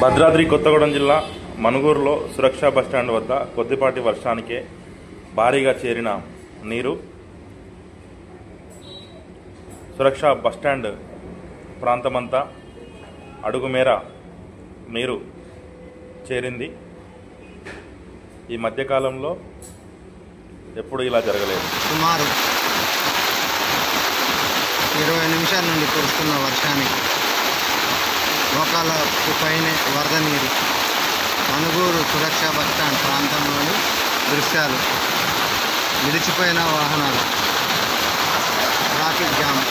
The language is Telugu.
భద్రాద్రి కొత్తగూడెం జిల్లా మనుగూరులో సురక్ష బస్టాండ్ వద్ద కొద్దిపాటి వర్షానికే భారీగా చేరిన నీరు సురక్ష బస్టాండ్ ప్రాంతమంతా అడుగుమేర నీరు చేరింది. ఈ మధ్యకాలంలో ఎప్పుడు ఇలా జరగలేదు. సుమారు 20 నిమిషాల నుండి కురుస్తున్న వర్షానికి మోకాళ్ళకు పైనే వరద నీరు. మనుగూరు సురక్ష బస్టాండ్ ప్రాంతంలోని దృశ్యాలు. నిలిచిపోయిన వాహనాలు, ట్రాఫిక్ జామ్.